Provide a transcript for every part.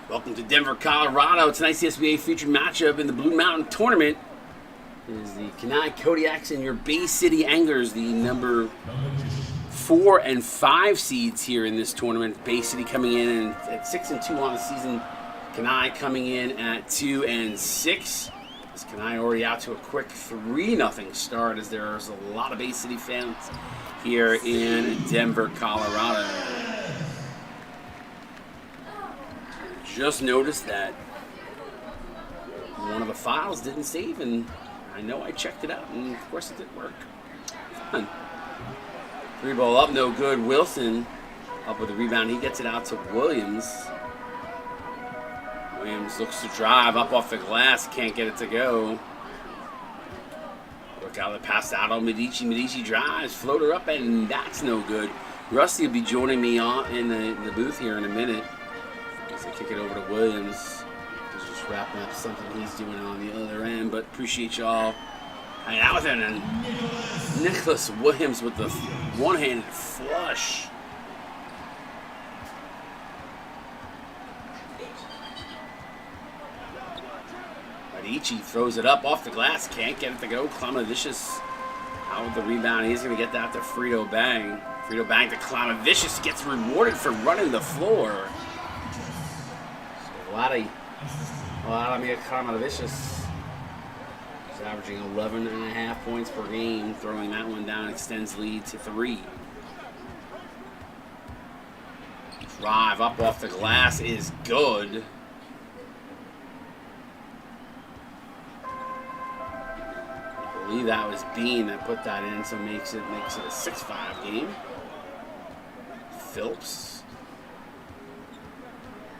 Welcome to Denver, Colorado. Tonight's SBA featured matchup in the Blue Mountain Tournament is the Kenai Kodiaks and your Bay City Anglers, the number 4 and 5 seeds here in this tournament. Bay City coming in at 6-2 on the season. Kenai coming in at 2-6. As Kenai already out to a quick 3-0 start, as there's a lot of Bay City fans here in Denver, Colorado. Just noticed that one of the files didn't save, and I know I checked it out, and of course it didn't work. Fun. 3-ball up, no good. Wilson up with the rebound. He gets it out to Williams. Williams looks to drive up off the glass, can't get it to go. Look out, the pass out on Medici. Medici drives, floater up, and that's no good. Rusty will be joining me in the booth here in a minute. As I kick it over to Williams. He's just wrapping up something he's doing on the other end, but appreciate y'all hanging out with him. And Nicholas Williams with the one-handed flush. Medici throws it up off the glass, can't get it to go. Klamavicius out with the rebound. He's going to get that to Frito Bang. Frito Bang to Klamavicius, gets rewarded for running the floor. A lot of Mia Klamavicius. He's averaging 11.5 points per game. Throwing that one down extends lead to 3. Drive up off the glass is good. I believe that was Bean that put that in, so makes it a 6-5 game. Phillips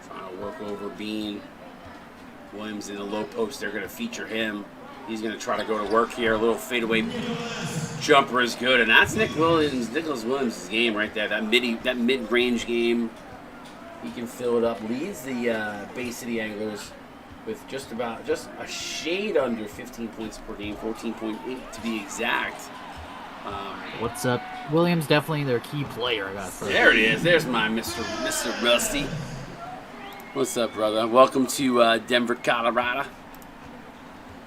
trying to work over Bean. Williams in the low post, they're going to feature him. He's going to try to go to work here. A little fadeaway jumper is good, and that's Nicholas Williams' game right there. That mid-range game, he can fill it up. Leads the Bay City Anglers with just a shade under 15 points per game, 14.8 to be exact. What's up? Williams definitely their key player. I got there it is. There's my Mr. Rusty. What's up, brother? Welcome to Denver, Colorado.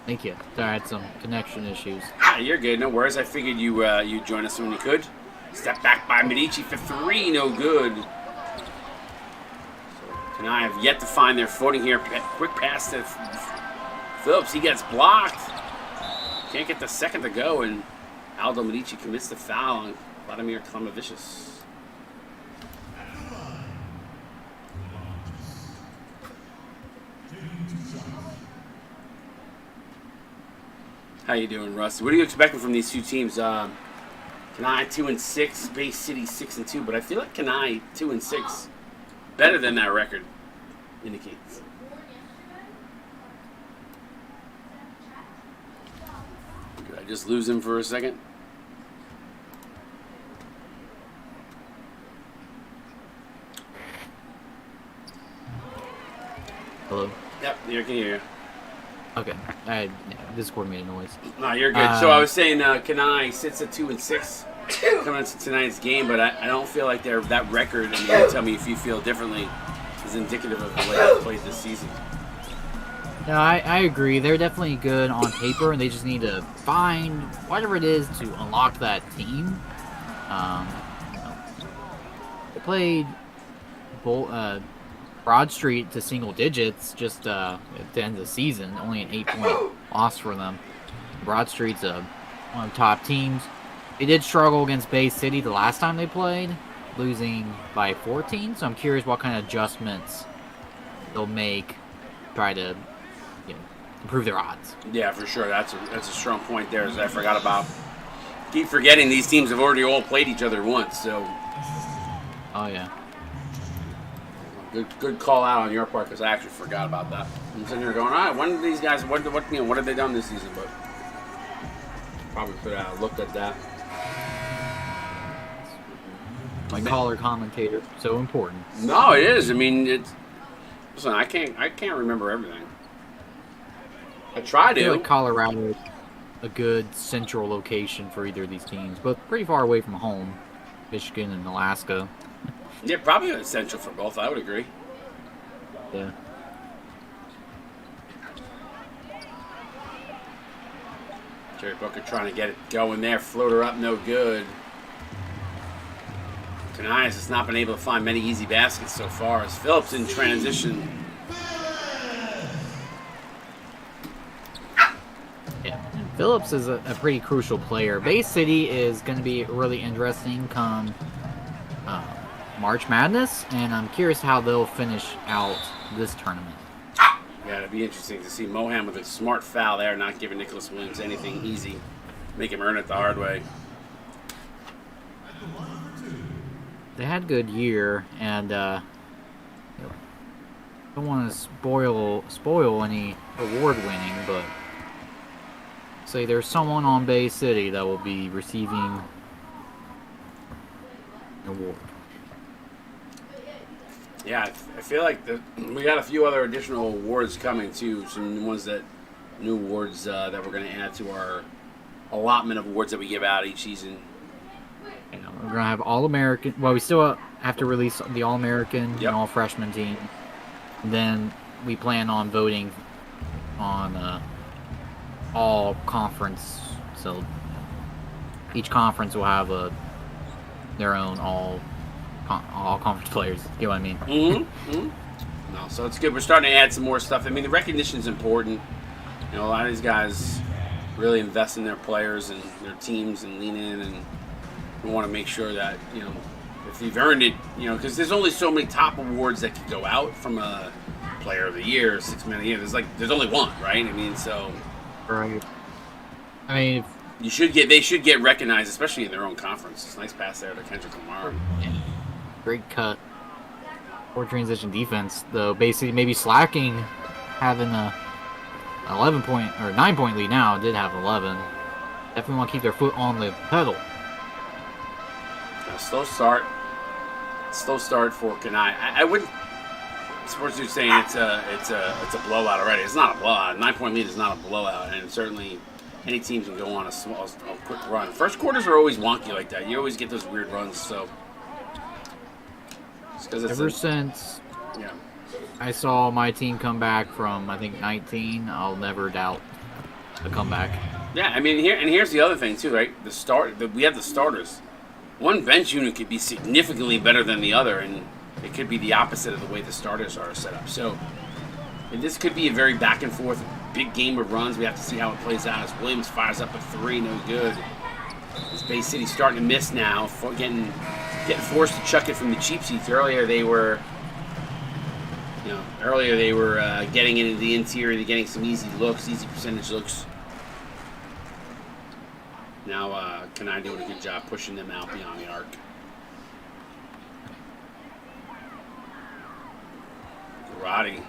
Thank you. Sorry, I had some connection issues. You're good. No worries. I figured you'd join us when you could. Step back by Medici for 3. No good. So, Kenai have yet to find their footing here. Quick pass to Phillips. He gets blocked. Can't get the second to go, and Aldo Medici commits the foul on Vladimir Klamavicius. How you doing, Rusty? What are you expecting from these two teams? Kenai 2-6, Bay City 6-2, but I feel like Kenai 2-6 better than that record indicates. Did I just lose him for a second? Hello? Yep, I can hear you. Okay, Discord made a noise. No, you're good. So I was saying Kenai sits at 2-6 coming into tonight's game, but I don't feel like that record, and you tell me if you feel differently, is indicative of the way they've played this season. No, I agree. They're definitely good on paper, and they just need to find whatever it is to unlock that team. They played Broad Street to single digits just at the end of the season. Only an 8-point loss for them. Broad Street's one of the top teams. They did struggle against Bay City the last time they played, losing by 14. So I'm curious what kind of adjustments they'll make, try to improve their odds. Yeah, for sure. That's a strong point there. As I keep forgetting these teams have already all played each other once. So. Oh yeah. Good call out on your part, because I actually forgot about that. I'm sitting here going, all right, when did these guys, what have they done this season? But probably could have looked at that. My caller commentator, so important. No, it is. I mean, listen, I can't remember everything. I try to. I feel like Colorado is a good central location for either of these teams, but pretty far away from home. Michigan and Alaska. Yeah, probably essential for both. I would agree. Yeah. Jerry Booker trying to get it going there. Floater up, no good. Kenai has not been able to find many easy baskets so far as Phillips in transition. Yeah, and Phillips is a pretty crucial player. Bay City is going to be really interesting come March Madness, and I'm curious how they'll finish out this tournament. Yeah, it'd be interesting to see Mohan with a smart foul there, not giving Nicholas Williams anything easy. Make him earn it the hard way. They had a good year, and don't want to spoil any award winning, but say there's someone on Bay City that will be receiving an award. Yeah, I feel like we got a few other additional awards coming too. Some new awards that we're going to add to our allotment of awards that we give out each season. We're going to have All-American. Well, we still have to release the All-American and All-Freshman team. And then we plan on voting on all conference. So each conference will have their own all conference players. You know what I mean? Mm-hmm. Mm-hmm. No, so it's good. We're starting to add some more stuff. I mean, the recognition is important. A lot of these guys really invest in their players and their teams and lean in, and we want to make sure that, if you've earned it, because there's only so many top awards that could go out from a player of the year, 6 man of the year. There's only one, right? I mean, so. Right. I mean, they should get recognized, especially in their own conference. It's a nice pass there to Kendrick Lamar. Yeah. Great cut. Poor transition defense, though. Basically, maybe slacking, having a 11-point or 9-point lead now. It did have 11. Definitely want to keep their foot on the pedal. A slow start. Slow start for Kenai. I wouldn't. Sports News saying it's a blowout already. It's not a blowout. 9-point lead is not a blowout, and certainly any team can go on a quick run. First quarters are always wonky like that. You always get those weird runs. So ever since I saw my team come back from, I think, 19, I'll never doubt the comeback. Yeah, I mean, here's the other thing too, right? We have the starters. One bench unit could be significantly better than the other, and it could be the opposite of the way the starters are set up. So this could be a very back and forth, big game of runs. We have to see how it plays out. As Williams fires up a 3, no good. This Bay City starting to miss now, getting forced to chuck it from the cheap seats. Earlier they were getting into the interior, getting some easy percentage looks. Now Kenai doing a good job pushing them out beyond the arc. Roddy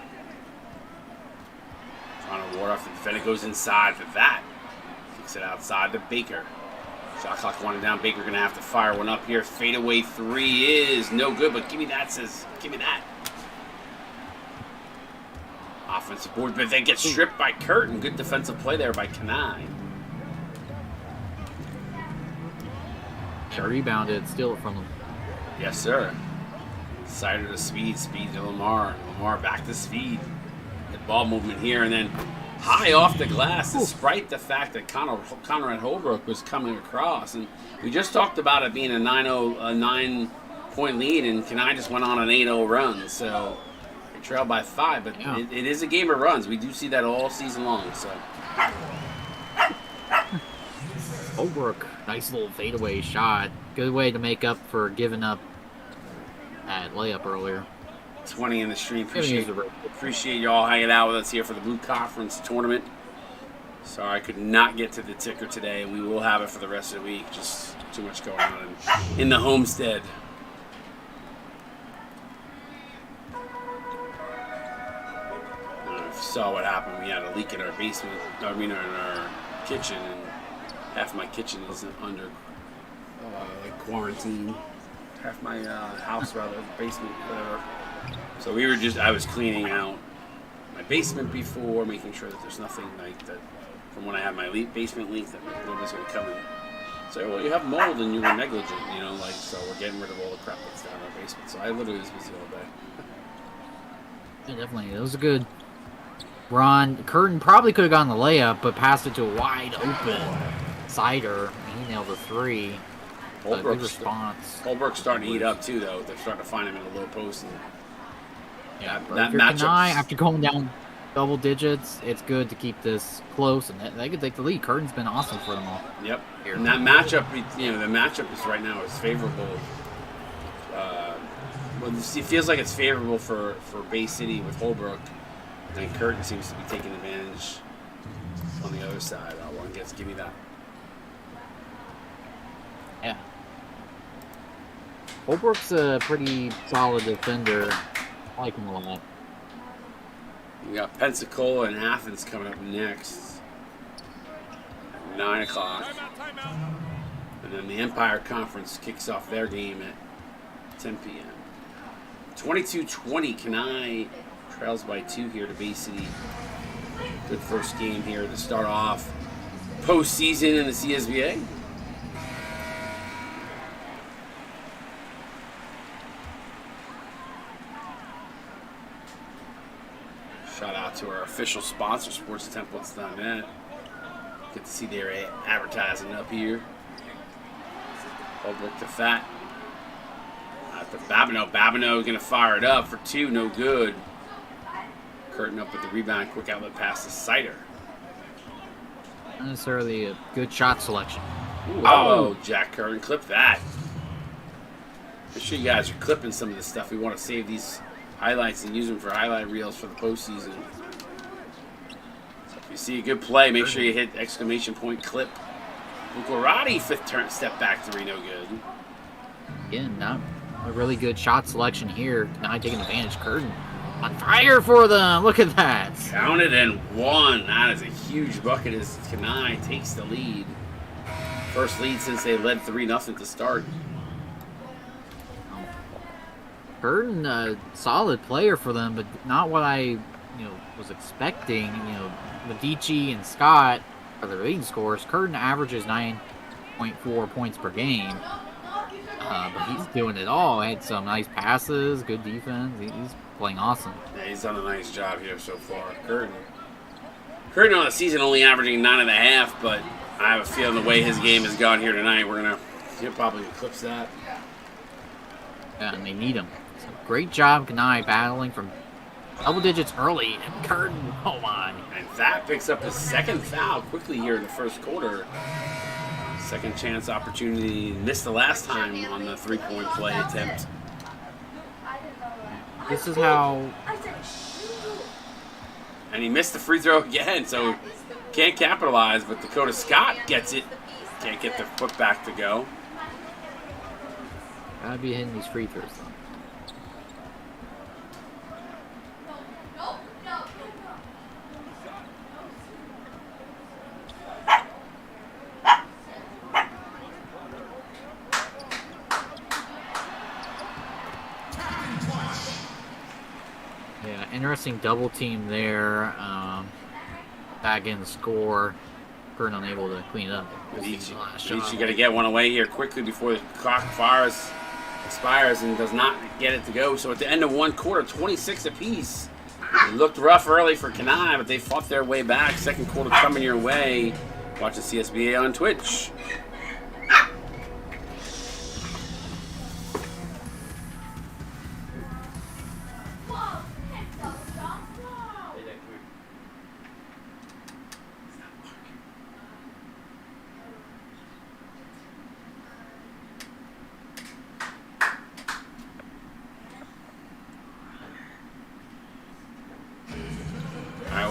trying to ward off the defender, goes inside for that. Kicks it outside to Baker. Shot clock winding down. Baker going to have to fire one up here. Fadeaway 3 is no good, but give me that. Offensive board, but they get stripped by Curtin. Good defensive play there by Kenai. Rebounded, steal it from them. Yes, sir. Sider to speed to Lamar. Lamar back to speed. Good ball movement here, and then high off the glass, despite the fact that Conrad Holbrook was coming across. And we just talked about it being a 9-point lead, and Kenai just went on an 8-0 run. So they trailed by 5, but it is a game of runs. We do see that all season long. So Holbrook, nice little fadeaway shot. Good way to make up for giving up that layup earlier. 20 in the stream. Appreciate y'all hanging out with us here for the Blue Conference tournament. Sorry I could not get to the ticker today, and we will have it for the rest of the week. Just too much going on in the homestead. If you saw what happened, we had a leak in our basement. In our kitchen, and half my kitchen is under quarantine. Half my house, rather, basement, whatever. So I was cleaning out my basement before, making sure that there's nothing like that from when I had my basement leak that nobody's going to come and say, well, you have mold and you were negligent, so we're getting rid of all the crap that's down in our basement. So I literally was busy all day. Yeah, definitely. It was a good run. Curtin probably could have gotten the layup, but passed it to a wide open Sider. He nailed the 3. Good response. Holbrook's starting to eat up too, though. They're starting to find him in the low post. And that matchup. Kenai, after going down double digits, it's good to keep this close, and they could take the lead. Curtin's been awesome for them all. Yep. Here. And that matchup, the matchup is right now is favorable. It feels like it's favorable for Bay City with Holbrook, and Curtin seems to be taking advantage on the other side. Give me that. Yeah. Holbrook's a pretty solid defender. I like him a lot. We got Pensacola and Athens coming up next at 9 o'clock. And then the Empire Conference kicks off their game at 10 p.m. 22-20, Kenai trails by 2 here to Bay City. Good first game here to start off postseason in the CSBA. Shout out to our official sponsor, SportsTemplates.net. Good to see their advertising up here. Holbrook to Fat. To Babineau. Babineau going to fire it up for 2, no good. Curtin up with the rebound, quick outlet pass to Sider. Not necessarily a good shot selection. Ooh, Jack Curtin, clip that. Make sure you guys are clipping some of this stuff. We want to save these highlights and use them for highlight reels for the postseason. So if you see a good play, make sure you hit exclamation point clip. Bukarati, 5th turn, step back 3, no good. Again, not a really good shot selection here. Now taking advantage. Curtin On fire for them. Look at that. Counted and one. That is a huge bucket as Kenai takes the lead. First lead since they led 3-0 to start. Burton, a solid player for them, but not what I was expecting. Medici and Scott are the leading scorers. Curtin averages 9.4 points per game, but he's doing it all. Had some nice passes, good defense. He's playing awesome. Yeah, he's done a nice job here so far. Curtin on the season only averaging 9.5, but I have a feeling the way his game has gone here tonight, he'll probably eclipse that. Yeah, and they need him. So great job, Kenai, battling from double digits early, and Curtin, oh my. And that picks up his second foul quickly here in the first quarter. Second chance opportunity, missed the last time on the three-point play attempt. This is how... And he missed the free throw again, so can't capitalize, but Dakota Scott gets it. Can't get the foot back to go. Gotta be hitting these free throws, though. Yeah, interesting double team there. Back in the score. Curtin unable to clean it up. Medici got to get one away here quickly before the clock expires and does not get it to go. So at the end of one quarter, 26 apiece. It looked rough early for Kenai, but they fought their way back. Second quarter coming your way. Watching CSBA on Twitch.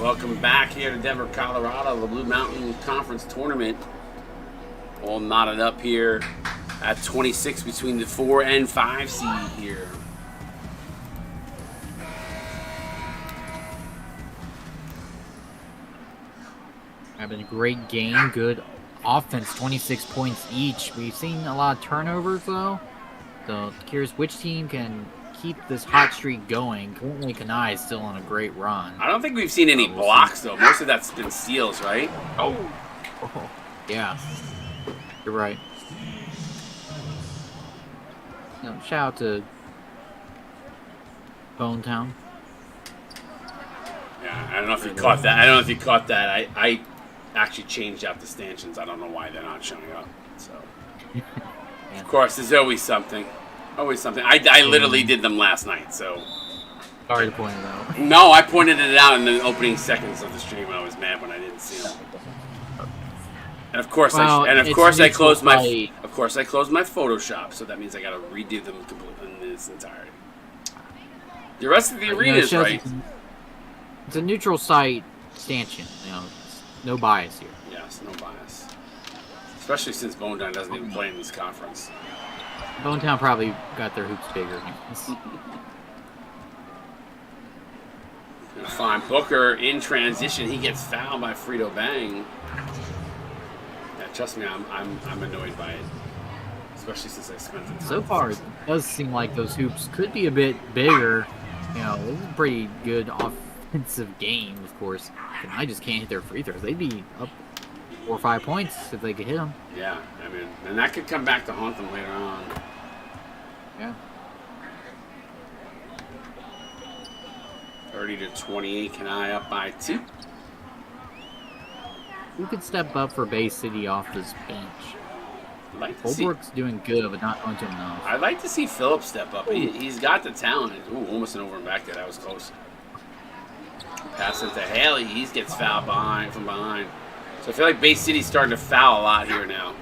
Welcome back here to Denver, Colorado, the Blue Mountain Conference Tournament. All knotted up here at 26 between the 4 and 5 seed here. Having a great game, good offense, 26 points each. We've seen a lot of turnovers though. So curious which team can keep this hot streak going. Currently, Kenai is still on a great run. I don't think we've seen any blocks, though. Most of that's been steals, right? Oh, yeah. You're right. Shout out to Bone Town. Yeah, I don't know if you caught that. I actually changed out the stanchions. I don't know why they're not showing up. So, yeah. Of course, there's always something. Always something. I literally did them last night, so. Sorry to point it out. No, I pointed it out in the opening seconds of the stream. I was mad when I didn't see them. And of course, I closed my Photoshop, so that means I got to redo them completely in its entirety. The rest of the arena is right. It's a neutral site stanchion. No bias here. Yes, no bias. Especially since Bone Town doesn't even play in this conference. Bone Town probably got their hoops bigger. Fine. Booker in transition. He gets fouled by Frito Bang. Yeah, trust me, I'm annoyed by it. Especially since I spent the time. So far, it does seem like those hoops could be a bit bigger. This is a pretty good offensive game, of course. And I just can't hit their free throws. They'd be up 4 or 5 points if they could hit them. Yeah, I mean, and that could come back to haunt them later on. Yeah. 30-28, Kenai up by 2. Who could step up for Bay City off this bench? Holbrook's doing good, but not going to enough. I'd like to see Phillips step up. He's got the talent. Ooh, almost an over and back there. That was close. Pass it to Haley. He gets fouled from behind. So I feel like Bay City's starting to foul a lot here now.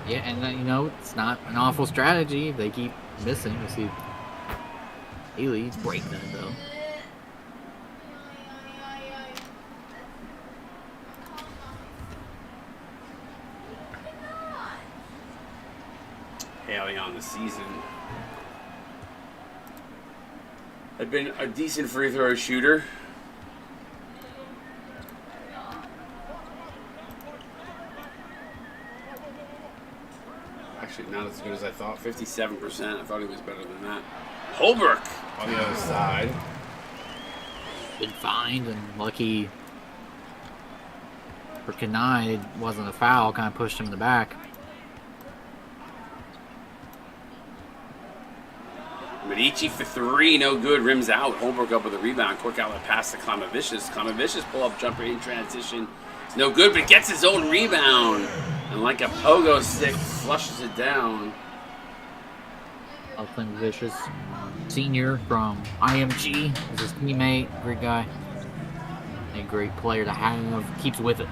Yeah, and it's not an awful strategy if they keep missing. We'll see. Haley's breaking that though. Haley on the season. I've been a decent free throw shooter. Actually, not as good as I thought. 57%. I thought he was better than that. Holbrook on the other side. Good find and lucky for Kenai. It wasn't a foul. Kind of pushed him in the back. Medici for three, no good. Rims out. Holbrook up with a rebound. Quick outlet pass to Klamavicius. Klamavicius pull-up jumper in transition. It's no good, but gets his own rebound. And like a pogo stick, flushes it down. Klamavicius, senior from IMG. Is his teammate. Great guy. A great player to have. Keeps with it.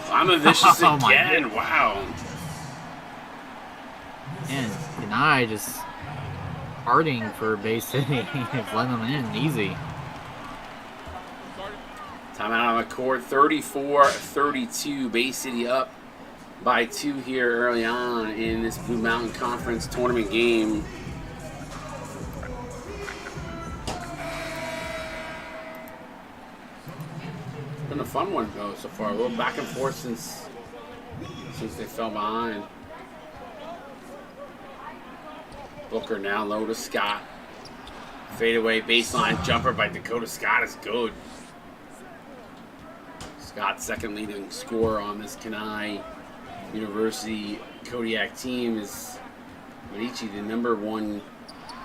Klamavicius again. Wow. And Kenai just partying for Bay City. Letting them in easy. Timeout on the court. 34-32. Bay City up by 2 here early on in this Blue Mountain Conference tournament game. Been a fun one though so far. A little back and forth since they fell behind. Booker now low to Scott. Fadeaway baseline jumper by Dakota Scott is good. Scott's second leading scorer on this Kenai University Kodiak team is Medici, the number one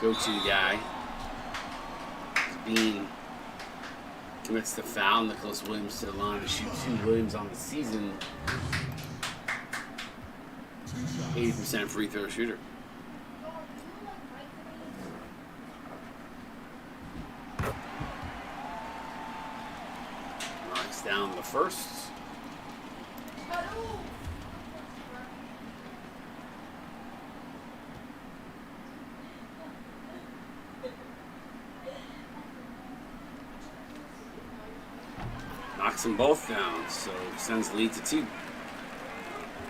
go-to guy. Bean commits the foul. Nicholas Williams to the line to shoot 2. Williams on the season. 80% free throw shooter. Knocks down the first. Knocks them both down, so sends the lead to 2.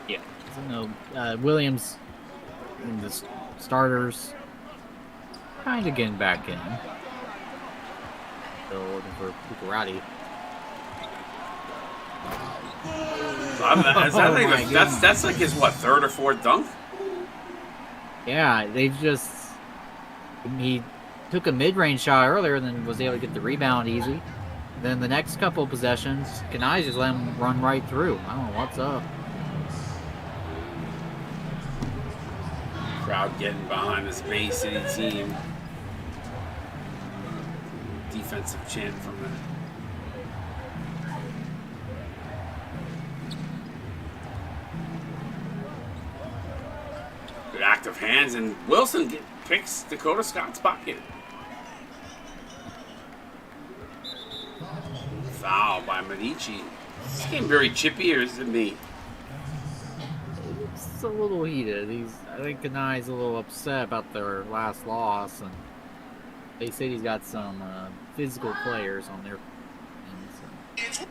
Yeah. So, no, Williams and the starters kind of getting back in. Still looking for Buccarati. That's like his, what, 3rd or 4th dunk? Yeah, they've just... He took a mid-range shot earlier and then was able to get the rebound easy. Then the next couple of possessions, Kenai just let him run right through. I don't know what's up. Crowd getting behind this Bay City team. Defensive chant from the... Good active hands, and Wilson picks Dakota Scott's pocket. Foul by Medici. Is this game very chippy, or is it me? It's a little heated. I think Kenai's a little upset about their last loss, and they say he's got some physical players on their end. So.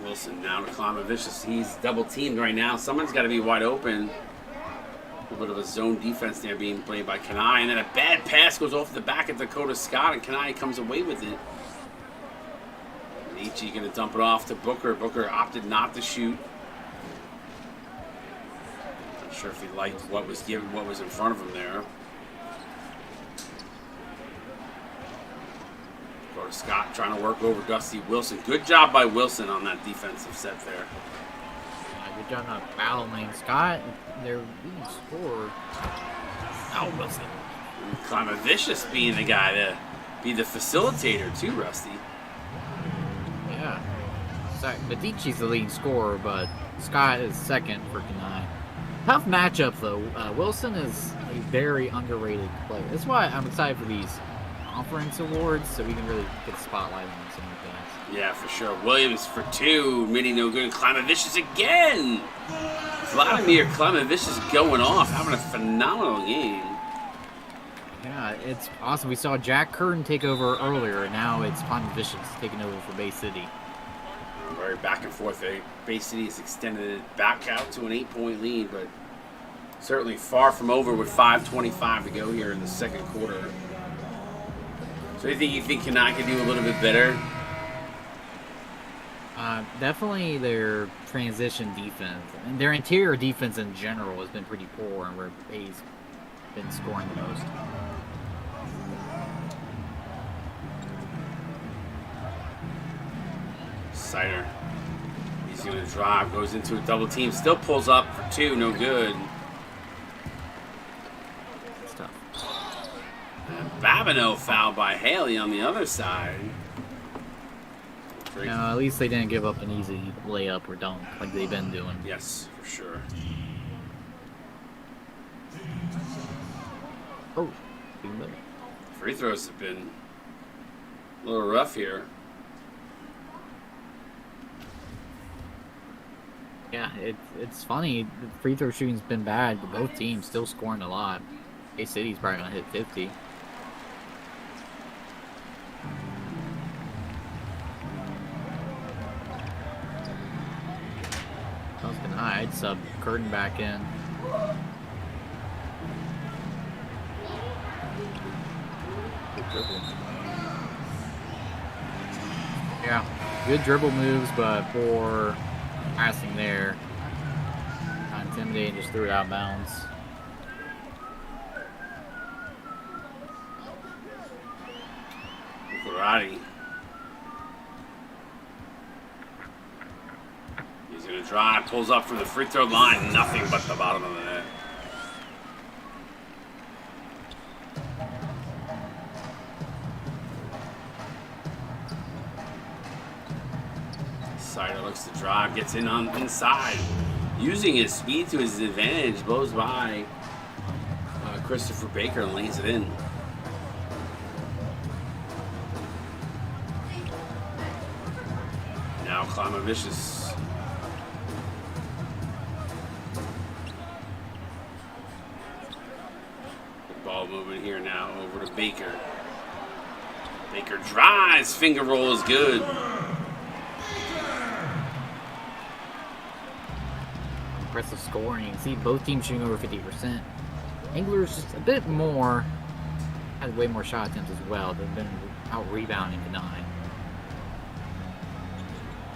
Wilson now to Klamavicius. He's double teamed right now. Someone's got to be wide open. A little bit of a zone defense there being played by Kenai, and then a bad pass goes off the back of Dakota Scott, and Kenai comes away with it. Medici going to dump it off to Booker. Booker opted not to shoot. Not sure if he liked what was given, what was in front of him there. Dakota Scott trying to work over Dusty Wilson. Good job by Wilson on that defensive set there. Good job not fouling Scott. Their lead scorer. Oh, Wilson. Klamavicius being the guy to be the facilitator too, Rusty. Yeah. Medici's the leading scorer, but Scott is second for Kenai. Tough matchup, though. Wilson is a very underrated player. That's why I'm excited for these conference awards, so we can really get a spotlight on some of the guys. Yeah, for sure. Williams for 2. Mini no good. Klamavicius again. Vladimir Klamavicius going off, having a phenomenal game. Yeah, it's awesome. We saw Jack Curtin take over earlier, and now it's Klamavicius taking over for Bay City. Very back and forth. Bay City has extended it back out to an 8-point lead, but certainly far from over with 5:25 to go here in the second quarter. So you think Kenai can do a little bit better? Definitely their transition defense. And their interior defense in general has been pretty poor, and where Bay's been scoring the most. Sider. He's going to drive, goes into a double team, still pulls up for 2, no good. It's tough. And Babineau fouled by Haley on the other side. No, at least they didn't give up an easy layup or dunk like they've been doing. Yes, for sure. Oh, even better. Free throws have been a little rough here. Yeah, it's funny. The free throw shooting's been bad, but both teams still scoring a lot. Bay City's probably gonna hit 50. Kenai, I'd sub Curtin back in. Yeah, good dribble moves, but poor passing there. Not intimidating, just threw it out of bounds. Karate. He's going to drive, pulls up from the free throw line, nothing but the bottom of the net. Sider looks to drive, gets in on inside, using his speed to his advantage, blows by Christopher Baker and lays it in. Now Klamavicius. Ball movement here now over to Baker. Baker drives, finger roll is good. Impressive scoring. You can see both teams shooting over 50%. Anglers just a bit more, had way more shot attempts as well. They've been out rebounding Kenai.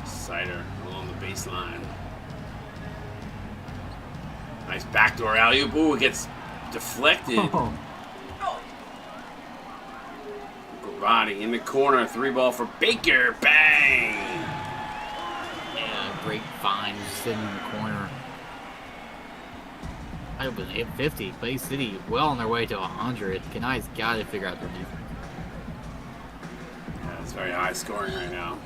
Sider along the baseline. Nice backdoor alley-oop. Ooh, it gets deflected. Oh. Garati in the corner. 3-ball for Baker. Bang! Yeah, great find. Just sitting in the corner. I was hit 50. Bay City well on their way to 100. Kenai's got to figure out their defense. Yeah, it's very high scoring right now.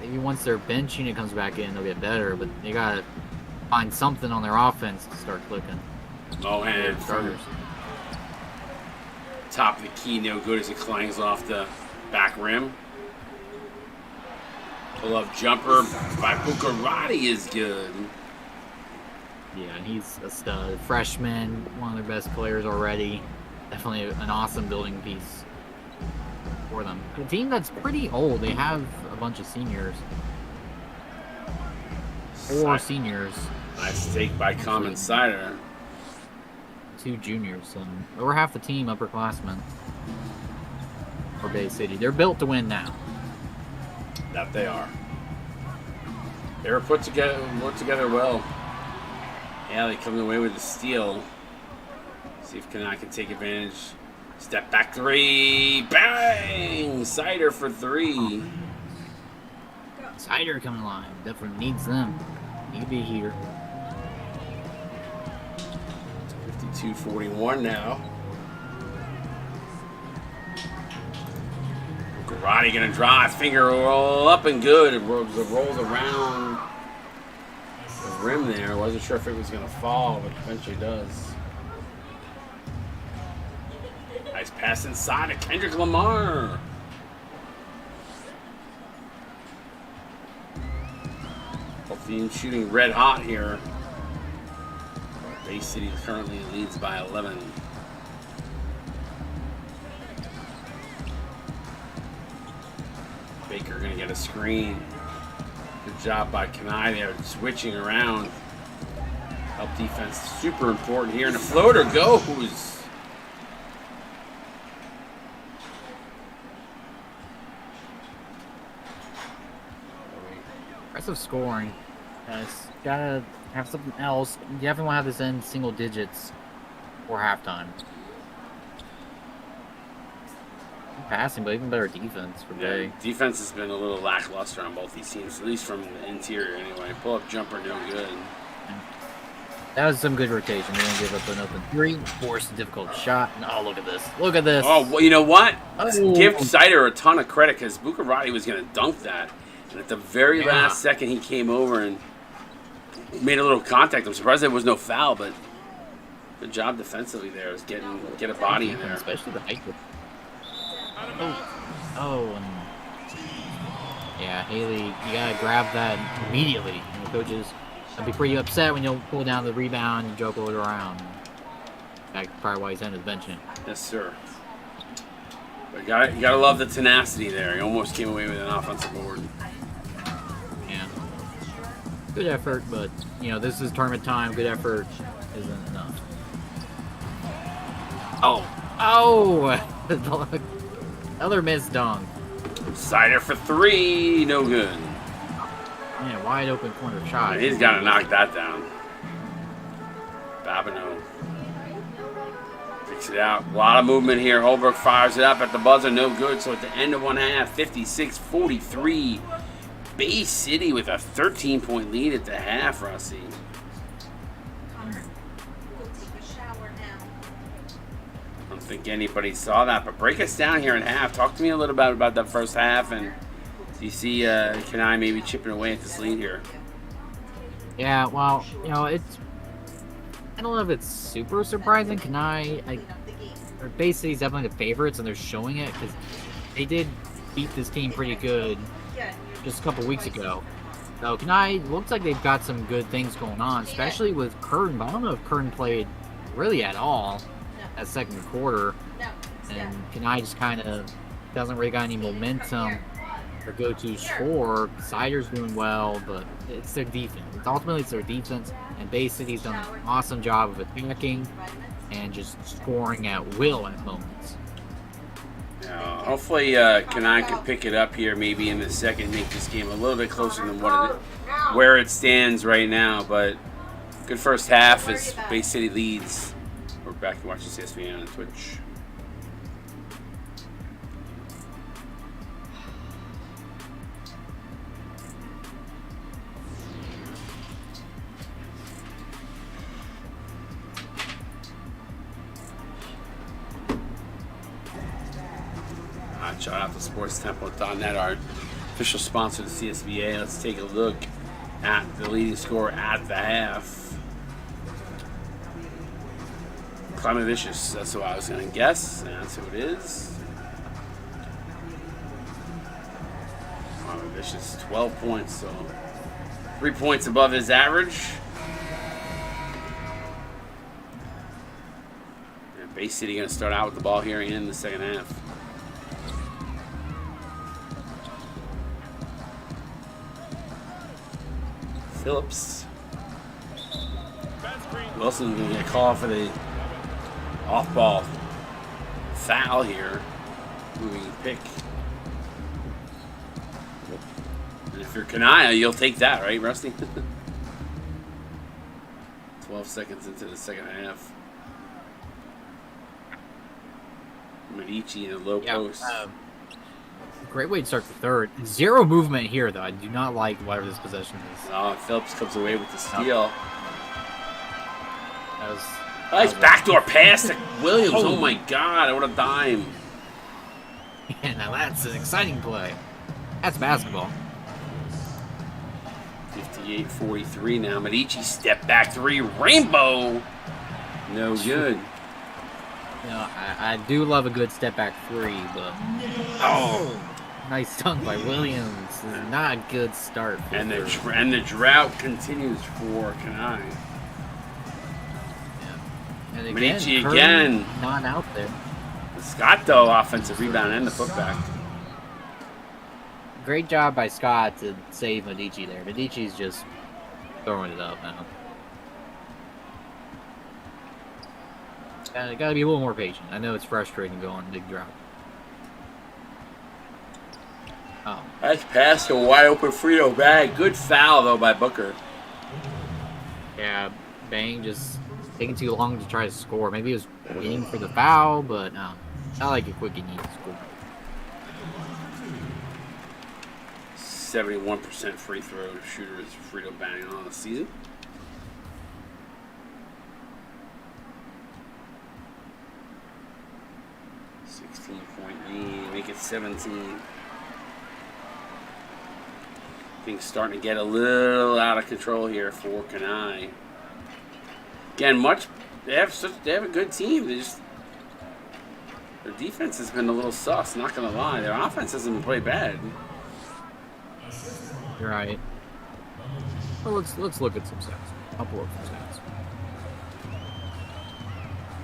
Maybe once their bench unit comes back in, they'll get better, but they got to find something on their offense to start clicking. Low hand starters. Top of the key, no good as it clangs off the back rim. Pull-up jumper by Bukarati is good. Yeah, and he's a stud. Freshman, one of their best players already. Definitely an awesome building piece for them. A team that's pretty old. They have a bunch of seniors. 4 seniors. Nice take by Common Sider. 2 juniors. Over half the team upperclassmen for Bay City. They're built to win now. That they are. They were put together well. Yeah, they come away with the steal. See if Kenai can take advantage. Step back 3. Bang! Sider for 3. Sider coming alive. Definitely needs them. Need to be here. 52-41 now. Karate gonna drive, finger roll up and good. It rolls around the rim there. I wasn't sure if it was gonna fall, but eventually does. Nice pass inside to Kendrick Lamar. Both teams shooting red hot here. Bay City currently leads by 11. Baker going to get a screen. Good job by Kenai there, switching around. Help defense super important here, and the floater goes. Impressive scoring. Guys, gotta have something else. You definitely want to have this end single digits for halftime. Passing, but even better defense for Bay. Defense has been a little lackluster on both these teams, at least from the interior anyway. Pull-up jumper, no good. That was some good rotation. They didn't give up an open three. Forced a difficult shot. Oh, look at this. Look at this. Oh, well, you know what? Oh. Give Sider a ton of credit because Bukarati was going to dunk that. And at the very last second, he came over and made a little contact. I'm surprised there was no foul, but good job defensively there. Is get a body in there. Especially the height. And yeah, Haley, you gotta grab that immediately. And the coaches will be pretty upset when you pull down the rebound and juggle it around. That's probably why he's on his bench. Yes, sir. But you gotta love the tenacity there. He almost came away with an offensive board. Yeah. Good effort, but this is tournament time. Good effort isn't enough. Oh! Another missed dunk. Sider for three, no good. Yeah, wide open corner shot. He's got to knock that down. Babineau kicks it out. A lot of movement here. Holbrook fires it up at the buzzer, no good. So at the end of one half, 56-43. Bay City with a 13-point lead at the half, Rusty. I don't think anybody saw that, but break us down here in half. Talk to me a little bit about that first half, and do you see Kenai maybe chipping away at this lead here? Yeah, well, it's I don't know if it's super surprising. Kenai, Bay City's definitely the favorites, and they're showing it because they did beat this team pretty good just a couple weeks ago. So Kenai looks like they've got some good things going on, especially with Curtin. But I don't know if Curtin played really at all that second quarter, and Kenai just kind of doesn't really got any momentum or go-to score. Sider's doing well, but it's their defense. Ultimately, it's their defense, and Bay City's done an awesome job of attacking and just scoring at will at moments. Hopefully, Kenai can pick it up here maybe in the second, make this game a little bit closer than where it stands right now. But good first half as Bay City leads. We're back to watching CSBN on Twitch. Shout out to SportsTemplate.net, our official sponsor of the CSBA. Let's take a look at the leading score at the half. Climate Vicious, that's what I was going to guess, and that's who it is. Climate Vicious, 12 points, so 3 points above his average. And Bay City going to start out with the ball here in the second half. Phillips. Wilson's going to get called for the off-ball foul here. Moving pick. And if you're Kenai, you'll take that, right, Rusty? 12 seconds into the second half. Medici in the low post. Great way to start the third. Zero movement here, though. I do not like whatever this possession is. Oh, Phillips comes away with the steal. That was nice backdoor pass to Williams. Oh my God, what a dime. Yeah, now that's an exciting play. That's basketball. 58-43 now. Medici step back three. Rainbow. No good. I do love a good step back three, but nice dunk by Williams. This is not a good start. And the drought continues for Kenai. And again, Medici again. Not out there. Scott, though, offensive rebound and the putback. great job by Scott to save Medici there. Medici's just throwing it up now. Gotta be a little more patient. I know it's frustrating going big drop. Oh. Nice pass to a wide open Frito bag. Good foul though by Booker. Yeah, Bang just taking too long to try to score. Maybe he was waiting for the foul, but no. Not like a quick and easy score. 71% free throw shooter is Frito Bang on the season. Make it 17. Things starting to get a little out of control here for Kenai. Again, they have a good team. Their defense has been a little sus. Not gonna lie, their offense hasn't been played bad. You're right. Well, let's look at some stats. I'll pull up some stats.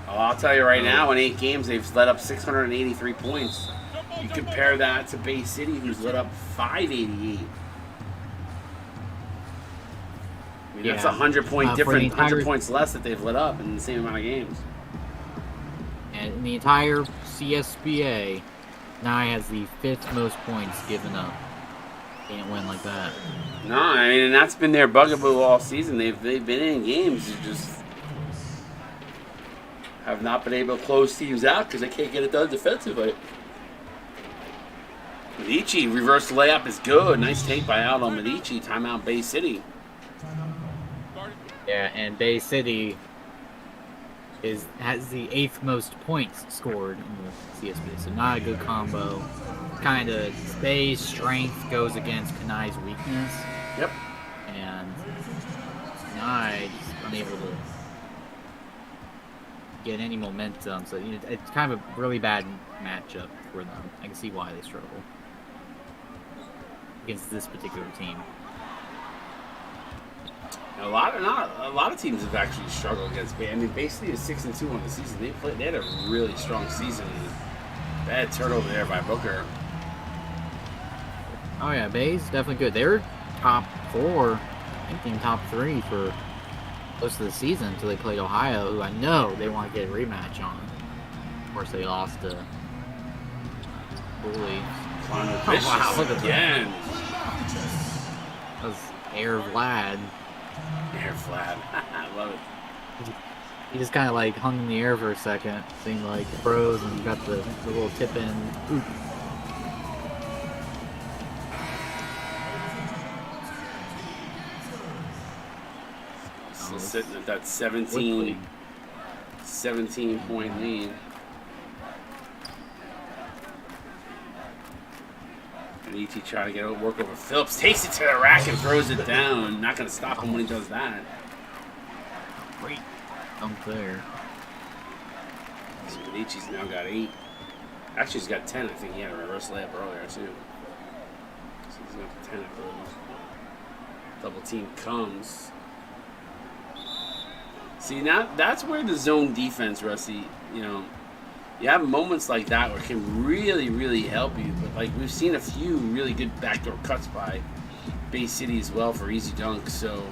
Oh, I'll tell you right now, in 8 games, they've let up 683 points. You compare that to Bay City, who's let up 588. I mean, that's 100 point difference, 100 points less that they've let up in the same amount of games. And in the entire CSBA, Kenai has the 5th most points given up. Can't win like that. No, I mean, and that's been their bugaboo all season. They've been in games that just have not been able to close teams out because they can't get it done defensively. Medici reverse layup is good. Nice take by Aldo Medici. Timeout Bay City. Yeah, and Bay City has the 8th most points scored in the CSB. So not a good combo. Kind of Bay's strength goes against Kenai's weakness. Yep. And Kenai just unable to get any momentum. So it's kind of a really bad matchup for them. I can see why they struggle against this particular team. A lot of teams have actually struggled against Bay. I mean, Bay City is 6-2 on the season. They had a really strong season. Bad turnover there by Booker. Oh yeah, Bay's definitely good. They're top 4, I think top 3 for most of the season until they played Ohio, who I know they want to get a rematch on. Of course, they lost to Bully. Oh, wow, look again. That was Air Vlad. Air Vlad. I love it. He just kind of like hung in the air for a second, seemed like froze, and got the little tip in. Oop. Still sitting at that 17 point lead. And E.T. trying to get work over Phillips. Takes it to the rack and throws it down. Not going to stop him when he does that. Great dunk there. So Medici's now got 8. Actually, he's got 10. I think he had a reverse layup earlier, too. So he's got 10 of those. Double team comes. See, now that's where the zone defense, Rusty, you have moments like that where it can really, really help you. But, like, we've seen a few really good backdoor cuts by Bay City as well for easy dunks. So,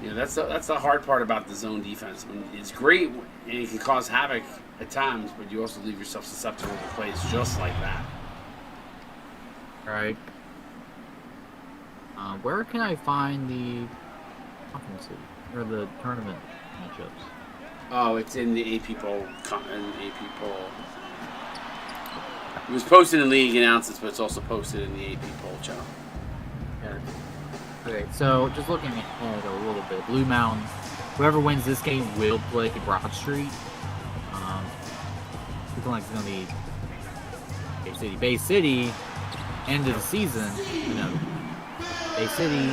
that's the hard part about the zone defense. It's great and it can cause havoc at times, but you also leave yourself susceptible to plays just like that. All right. Where can I find the conferences or the tournament matchups? Oh, it's in the AP poll. It was posted in league announcements, but it's also posted in the AP poll channel. Yeah. Okay, so just looking ahead a little bit, Blue Mountain, whoever wins this game will play Broad Street. Looking like it's gonna be Bay City. Bay City, end of the season. Bay City.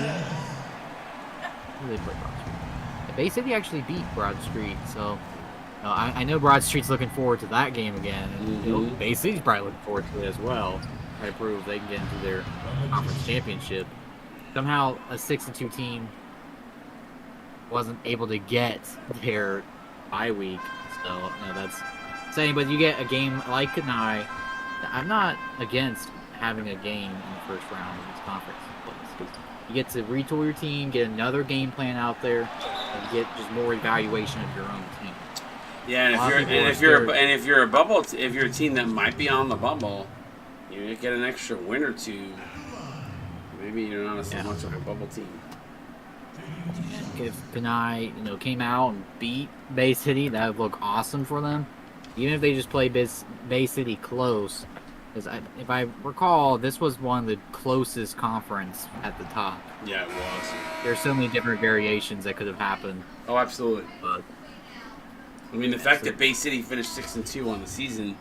Who did they play Broad Street? Bay City actually beat Broad Street, so I know Broad Street's looking forward to that game again. And Bay City's probably looking forward to it as well. Try to prove they can get into their conference championship. Somehow a 6-2 team wasn't able to get their bye week, so that's saying. But you get a game like Kenai. I'm not against having a game in the first round of this conference. You get to retool your team, get another game plan out there, and get just more evaluation of your own team. Yeah, if you're a team that might be on the bubble, you get an extra win or two. Maybe you're not so much of a bubble team. If Kenai, came out and beat Bay City, that would look awesome for them. Even if they just play Bay City close, because if I recall, this was one of the closest conference at the top. Yeah, it was. There's so many different variations that could have happened. Oh, absolutely. But I mean, the fact that Bay City finished 6-2 on the season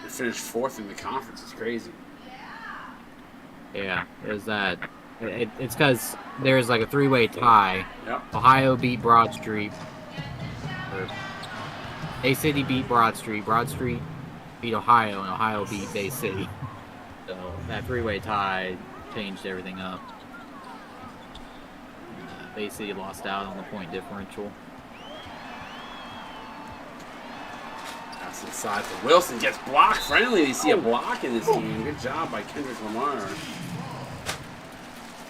and finished 4th in the conference is crazy. Yeah, there's that. It's because there's like a 3-way tie. Yep. Ohio beat Broad Street. Bay City beat Broad Street. Broad Street beat Ohio, and Ohio beat Bay City. So that 3-way tie changed everything up. Bay City lost out on the point differential. That's inside for Wilson. Gets blocked. Finally, you see a block in this game. Good job by Kendrick Lamar.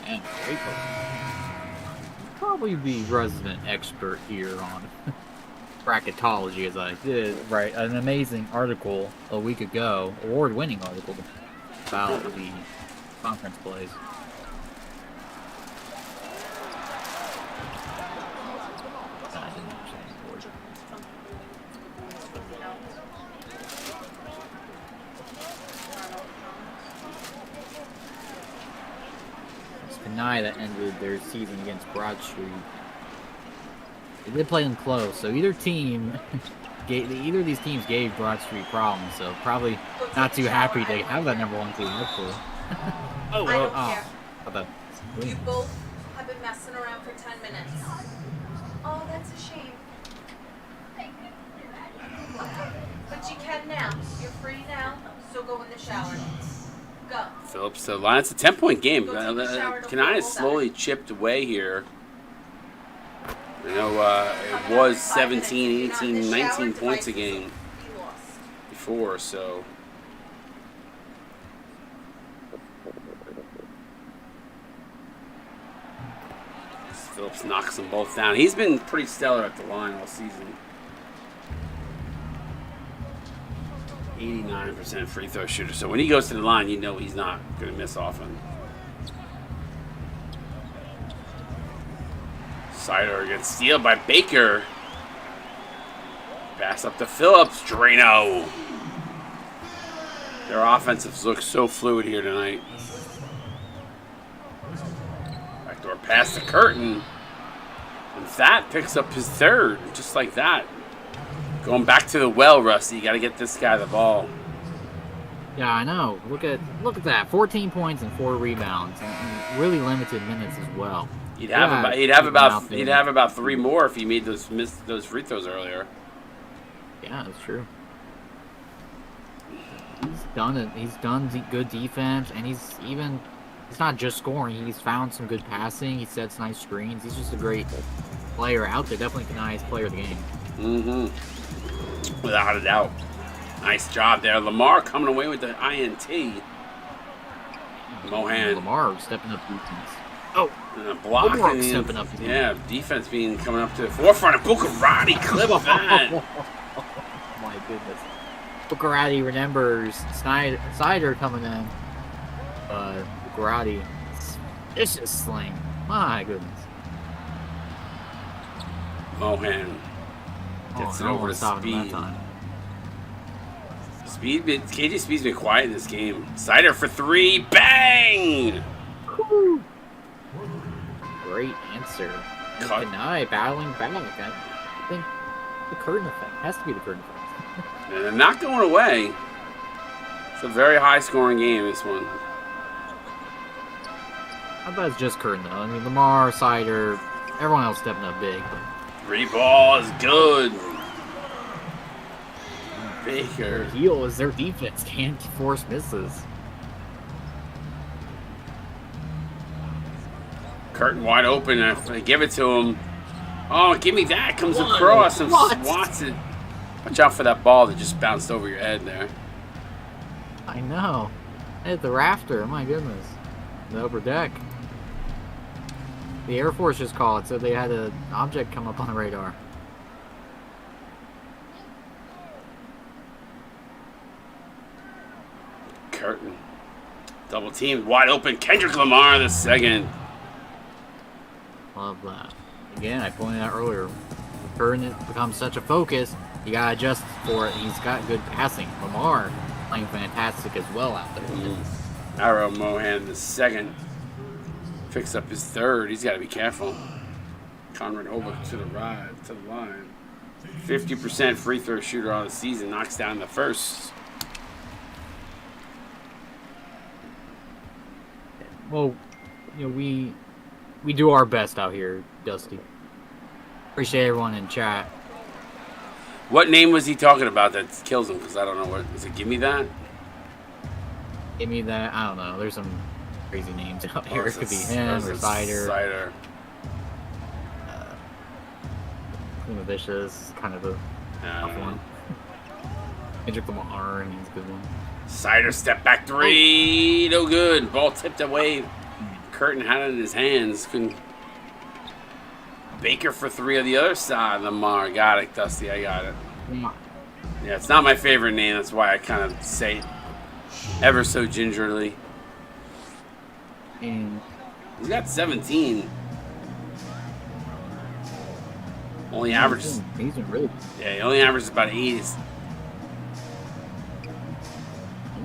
And great probably the resident expert here on bracketology, as I did write an amazing article a week ago, award-winning article about the conference plays. Kenai that ended their season against Broad Street. They did play them close, so either of these teams gave Broad Street problems, so probably not too happy to have that number 1 team, hopefully. I don't care. About You both have been messing around for 10 minutes. Oh, that's a shame. But you can now. You're free now, so go in the shower. Go. Phillips, the line. It's a 10-point game. Kenai has slowly chipped away here. I know it was 17, 18, 19 points a game before, so. Phillips knocks them both down. He's been pretty stellar at the line all season. 89% free throw shooter. So when he goes to the line, you know he's not going to miss often. Sider gets stealed by Baker. Pass up to Phillips. Drano. Their offensives look so fluid here tonight. Backdoor pass to Curtin. And that picks up his 3rd, just like that. Going back to the well, Rusty. You got to get this guy the ball. Yeah, I know. Look at that. 14 points and 4 rebounds, and really limited minutes as well. He'd have about 3 more if he made those free throws earlier. Yeah, that's true. He's done good defense, and he's not just scoring. He's found some good passing. He sets nice screens. He's just a great player out there. Definitely Kenai's player of the game. Mm-hmm. Without a doubt. Nice job there. Lamar coming away with the INT. Mohan. Lamar stepping up defense. Oh, blocking. Stepping up. Yeah, defense coming up to the forefront of Bukarati. Clip that. Oh my goodness. Bukarati remembers Sider coming in. Bukarati. It's just sling. My goodness. Mohan gets it over to Speed. KJ Speed's been quiet in this game. Sider for 3. Bang! Woo. Great answer. Kenai battling back. I think the Curtin effect. Has to be the Curtin effect. And they're not going away. It's a very high-scoring game, this one. I bet it's just Curtin, though. I mean, Lamar, Sider, everyone else stepping up big. But 3 ball is good. Baker. Their heel is their defense. Can't force misses. Curtin wide open. I give it to him. Oh, give me that. Comes across and swats it. Watch out for that ball that just bounced over your head there. I know. Hit the rafter. My goodness. The upper deck. The Air Force just called, so they had an object come up on the radar. Curtin. Double team. Wide open. Kendrick Lamar the second. Love that. Again, I pointed out earlier, Curtin becomes such a focus, you gotta adjust for it. He's got good passing. Lamar playing fantastic as well out there. Arrow Mohan the second. Picks up his third. He's got to be careful. Conrad over to the line. 50% free throw shooter on the season. Knocks down the first. Well, you know, we do our best out here, Dusty. Appreciate everyone in chat. What name was he talking about that kills him? Because I don't know what. Is it Give Me That? Give me that. I don't know. There's some crazy names out here. It could be him or Cider. Prima Vicious, kind of a tough one. Kendrick Lamar, and he's a good one. Cider step back three. No good. Ball tipped away. Curtin had it in his hands. Couldn't. Baker for three on the other side. Lamar. Got it, Dusty. I got it. Yeah, it's not my favorite name. That's why I kind of say it ever so gingerly. And he's got 17. Only averages. He's been really. Yeah, he only averages about 8.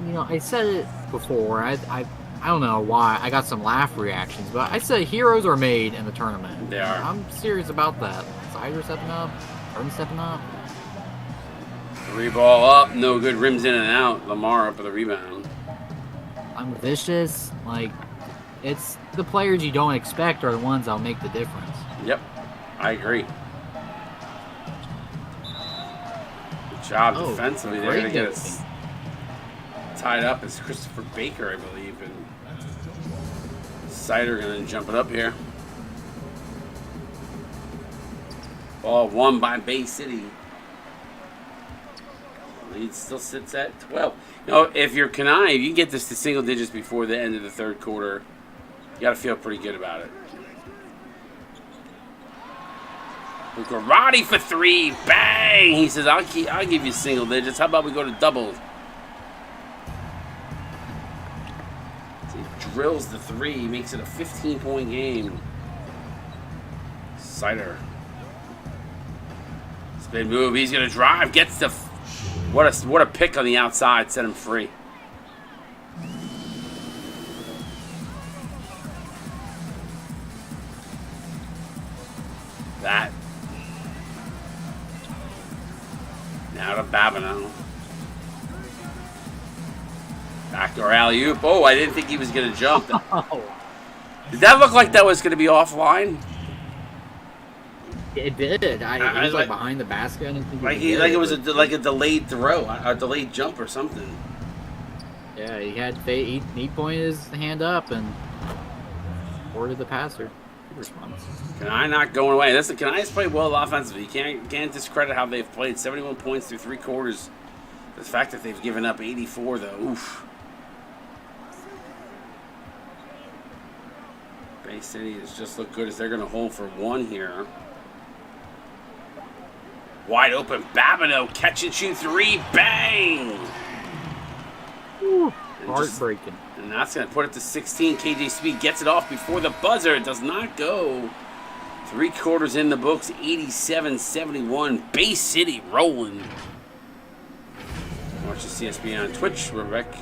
You know, I said it before. I don't know why. I got some laugh reactions, but I said heroes are made in the tournament. They are. I'm serious about that. Cider stepping up. Curtin stepping up. Three ball up. No good. Rims in and out. Lamar up for the rebound. I'm vicious. Like, it's the players you don't expect are the ones that'll make the difference. Yep. I agree. Good job defensively there to get us tied up. It's Christopher Baker, I believe, and Cider gonna jump it up here. Ball won by Bay City. Lead still sits at 12. You know, if you're Kenai, if you get this to single digits before the end of the third quarter, you got to feel pretty good about it. Karate for three. Bang! He says, I'll give you single digits. How about we go to doubles? So he drills the three. He makes it a 15-point game. Cider. Spin move. He's going to drive. Gets the... What a pick on the outside. Set him free. That. Now to Babineau. Backdoor alley-oop. Oh, I didn't think he was going to jump. Did that look like that was going to be offline? It did. It was like behind the basket. Like it was a delayed throw, a delayed jump or something. Yeah, he pointed his hand up and ordered the passer. Good response. Kenai not going away. Kenai's played well offensively. You can't discredit how they've played. 71 points through 3 quarters. The fact that they've given up 84, though, oof. Bay City has just looked good as they're going to hold for 1 here. Wide open, Babineau, catch and shoot 3, bang! Heartbreaking. And that's going to put it to 16. KJ Speed gets it off before the buzzer. It does not go. 3 quarters in the books, 87-71. Bay City rolling. Watch the CSB on Twitch, Rebecca.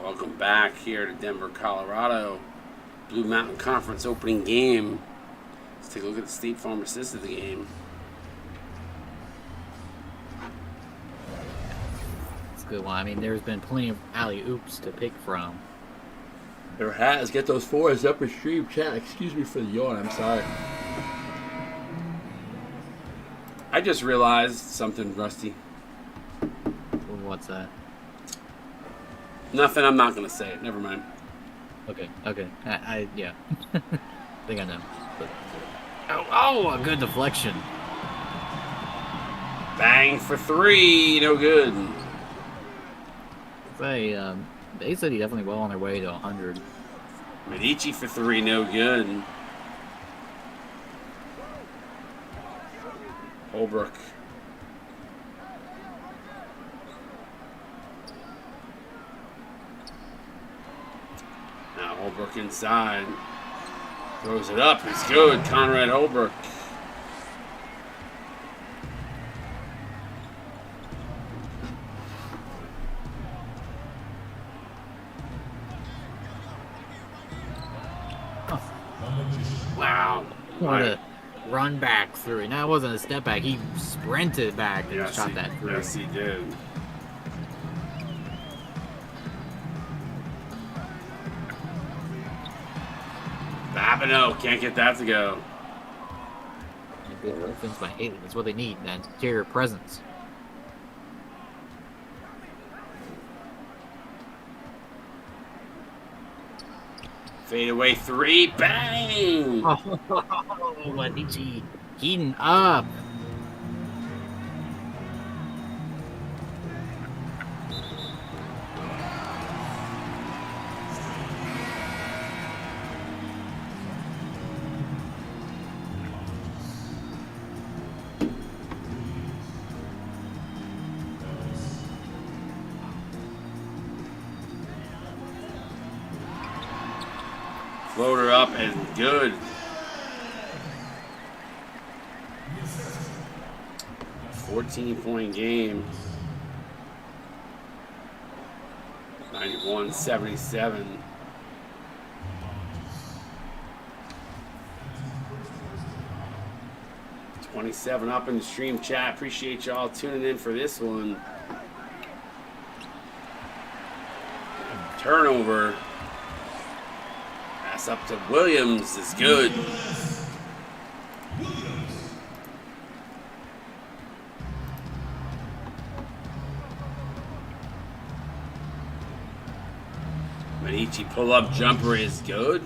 Welcome back here to Denver, Colorado. Blue Mountain Conference opening game. Let's take a look at the State Farm assist of the game. It's a good one. I mean, there's been plenty of alley-oops to pick from. There has. Get those fours up in stream chat. Excuse me for the yawn. I'm sorry. I just realized something, Rusty. What's that? Nothing. I'm not going to say it. Never mind. Okay. Yeah. I think I know. But... Oh, a good deflection. Bang for 3. No good. They said he definitely well on their way to 100. Medici for 3. No good. Holbrook. Now Holbrook inside. Throws it up. It's good. Conrad Holbrook. Wow. What a run back through. Now it wasn't a step back. He sprinted back and shot that through. Yes, he did. Babineau can't get that to go. Good defense by Haley. That's what they need. That interior presence. Fade away 3. Bang! Oh, Medici heating up. Floater up and good. $14-point game. 91-77. $27 up in the stream chat. Appreciate y'all tuning in for this one. Turnover. Pass up to Williams is good. Medici pull-up jumper is good.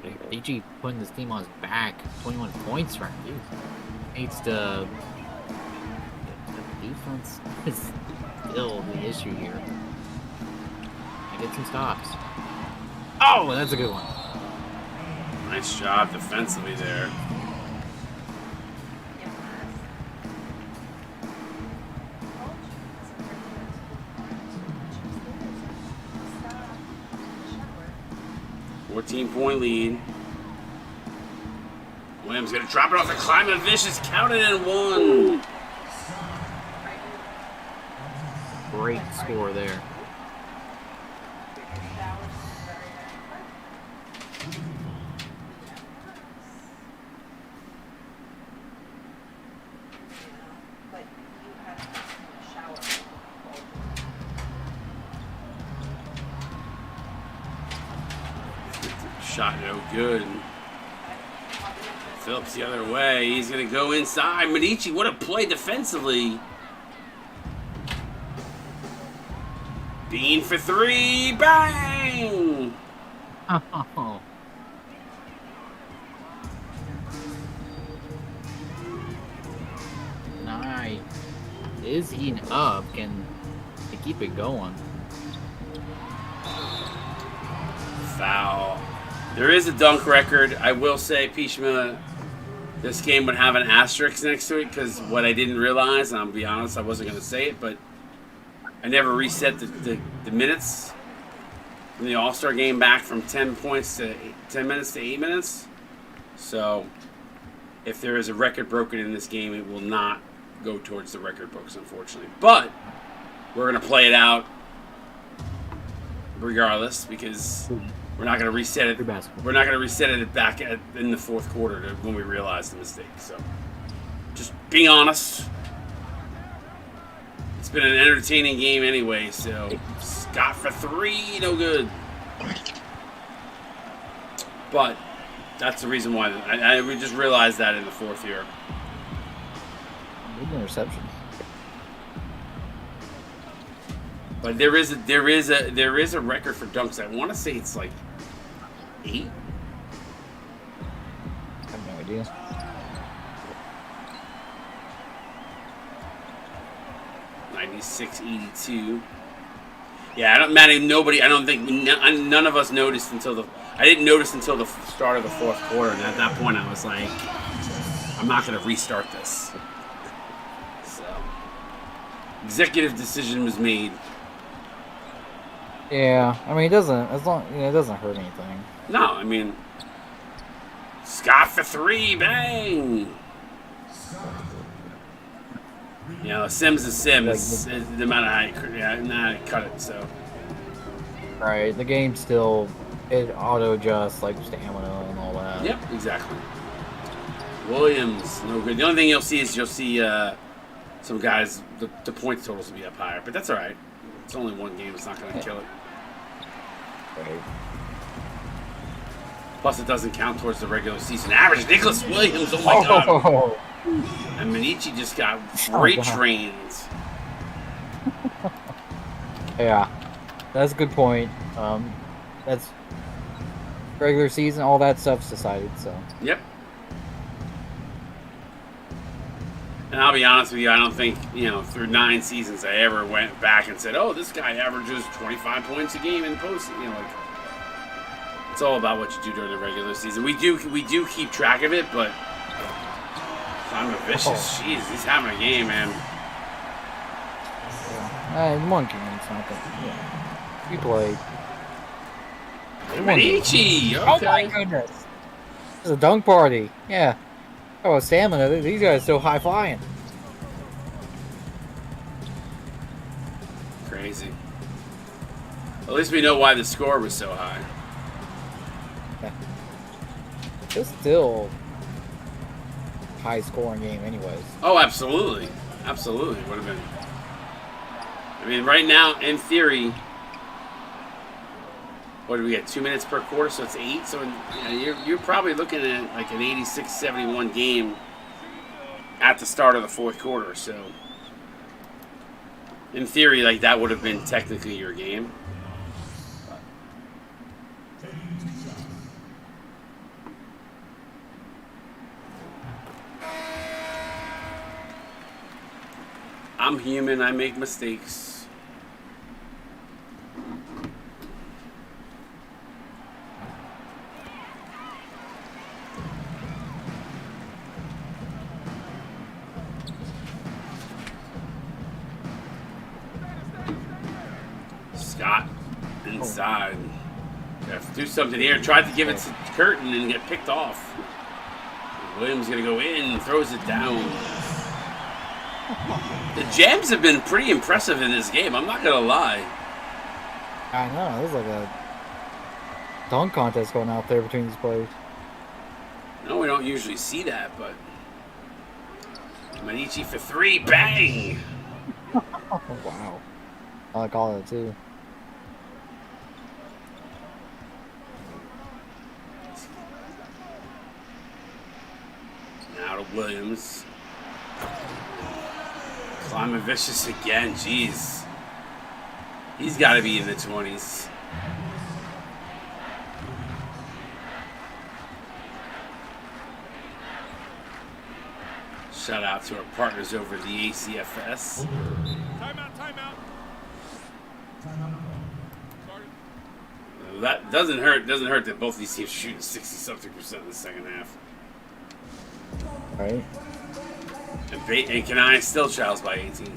Medici putting this team on his back. 21 points right now. He needs to... The defense is still the issue here. I get some stops. Oh, that's a good one. Nice job defensively there. $14-point lead. Williams gonna drop it off the climb and vicious. Counted in 1. Great score there. Shot no good. Phillips the other way. He's going to go inside. Medici, what a play defensively. Bean for 3. Bang! Oh. Nice. Is heating up. Can they keep it going? Foul. There is a dunk record. I will say, Pishma, this game would have an asterisk next to it because what I didn't realize, and I'll be honest, I wasn't going to say it, but I never reset the minutes from the All-Star game back from 10 points to 10 minutes to 8 minutes. So if there is a record broken in this game, it will not go towards the record books, unfortunately. But we're going to play it out regardless because we're not going to reset it. We're not going to reset it back in the fourth quarter when we realize the mistake. So, just being honest, it's been an entertaining game anyway. So, Scott for 3, no good. But that's the reason why. We just realized that in the fourth year. Good interception. But there is a record for dunks. I want to say it's like 8. I have no idea. (96-82). Yeah, I don't think none of us noticed until I didn't notice until the start of the fourth quarter, and at that point I was like, I'm not going to restart this. So, executive decision was made. Yeah, I mean, it doesn't hurt anything. No, I mean, Scott for 3, bang! You know, Sims is Sims, no matter how you cut it, so. Right, the game still, it auto-adjusts, like, stamina and all that. Yep, exactly. Williams, no good. The only thing you'll see some guys, the point totals will be up higher, but that's alright. It's only one game, it's not going to kill it. Right. Plus, it doesn't count towards the regular season average. Nicholas Williams, oh my god. And Manichi just got freight trains. Yeah, that's a good point. That's regular season, all that stuff's decided, so. Yep. And I'll be honest with you, I don't think, through 9 seasons I ever went back and said, oh, this guy averages 25 points a game in post. It's all about what you do during the regular season. We do keep track of it, but I'm a vicious. Jeez, he's having a game, man. Yeah. One game, it's not that. Yeah. We played. Medici, okay. Oh my goodness. It's a dunk party. Yeah. Oh, stamina. These guys are so high flying. Crazy. At least we know why the score was so high. Yeah. It's still high scoring game anyways. Oh, absolutely. Absolutely. Would have been. I mean, right now, in theory, what do we get? 2 minutes per quarter, so it's 8. So you're probably looking at like an 86-71 game at the start of the fourth quarter. So in theory, like that would have been technically your game. I'm human. I make mistakes. Scott inside. Have to do something here. Tried to give it to Curtin and get picked off. Williams gonna go in, throws it down. The jams have been pretty impressive in this game. I'm not gonna lie. I know. There's like a dunk contest going out there between these players. No, we don't usually see that, but Medici for 3, bang! Oh, wow. I like all of it too. Now to Williams. Climbing vicious again, jeez. He's got to be in the 20s. Shout out to our partners over at the ACFS. Timeout. That doesn't hurt. Doesn't hurt that both these teams are shooting 60-something% in the second half. Right. And Kenai still trails by 18.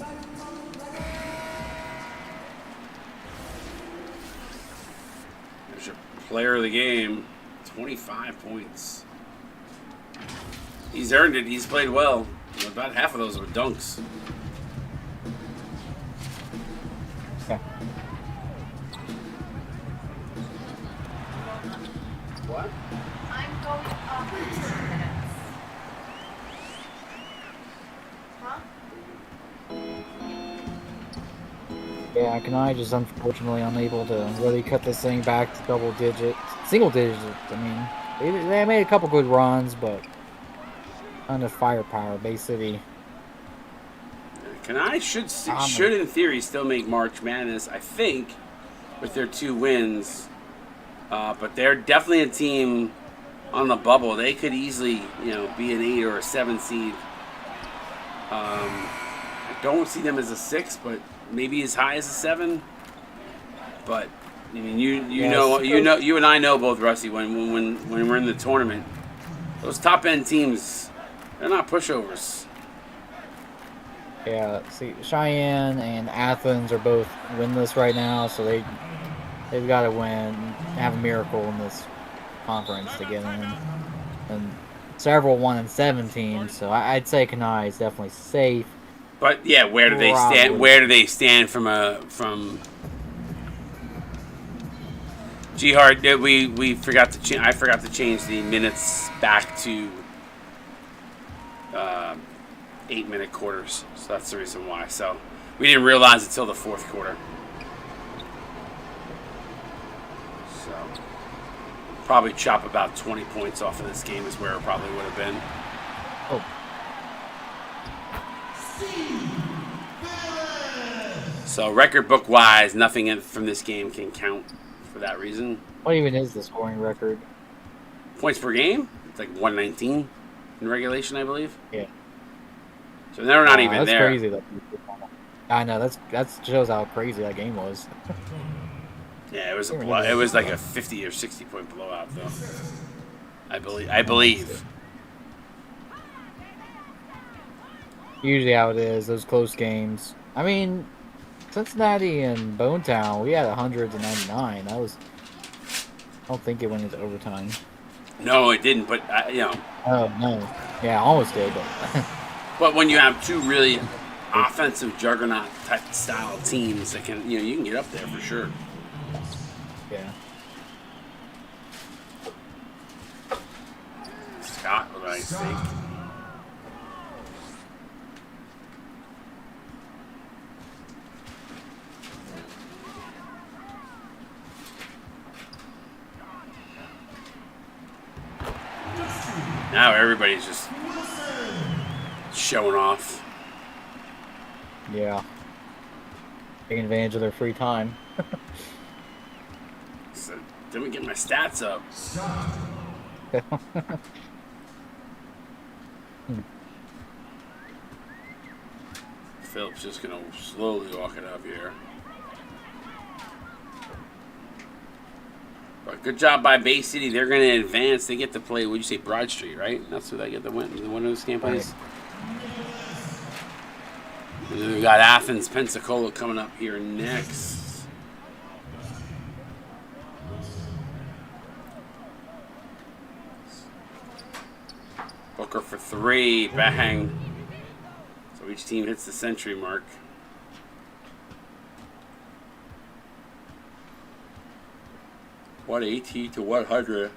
There's your player of the game. 25 points. He's earned it. He's played well. About half of those were dunks. Yeah. What? I'm going up in 2 minutes. Huh? Yeah, Kenai just unfortunately unable to really cut this thing back to single digits. I mean, they made a couple good runs, but kind of firepower. Bay City. Kenai should in theory still make March Madness, I think, with their 2 wins. But they're definitely a team on the bubble. They could easily, be an 8 or a 7 seed. I don't see them as a 6, but maybe as high as a 7. But I mean, you and I know both, Rusty. When we're in the tournament, those top end teams, they're not pushovers. Yeah, see, Cheyenne and Athens are both winless right now, so they've got to win, have a miracle in this conference to get in. And several 1-7 teams, so I'd say Kenai is definitely safe. But yeah, where do they stand? Where do they stand from G Hart? We forgot to I forgot to change the minutes back to 8-minute quarters, so that's the reason why. So we didn't realize it until the 4th quarter. So probably chop about 20 points off of this game is where it probably would have been. Oh. So record book wise, nothing from this game can count for that reason. What even is the scoring record? Points per game? It's like 119 in regulation, I believe. Yeah. So they're not even that's there. Crazy. I know that shows how crazy that game was. Yeah, it was it was like a 50 or 60 point blowout, though. I believe. Usually how it is, those close games. I mean, Cincinnati and Bonetown, we had 199. I don't think it went into overtime. No, it didn't. But Oh no, yeah, almost did. But but when you have 2 really offensive juggernaut type style teams that can, you can get up there for sure. Yeah. Scott, what did I think? Now everybody's just showing off. Yeah. Taking advantage of their free time. So, let me get my stats up. Philip's just going to slowly walk it up here. But good job by Bay City. They're going to advance. They get to play, what'd you say, Broad Street, right? That's who they get the win of this campaigns. And then we've got Athens, Pensacola coming up here next. Booker for 3, bang. So each team hits the century mark. .180 to 100.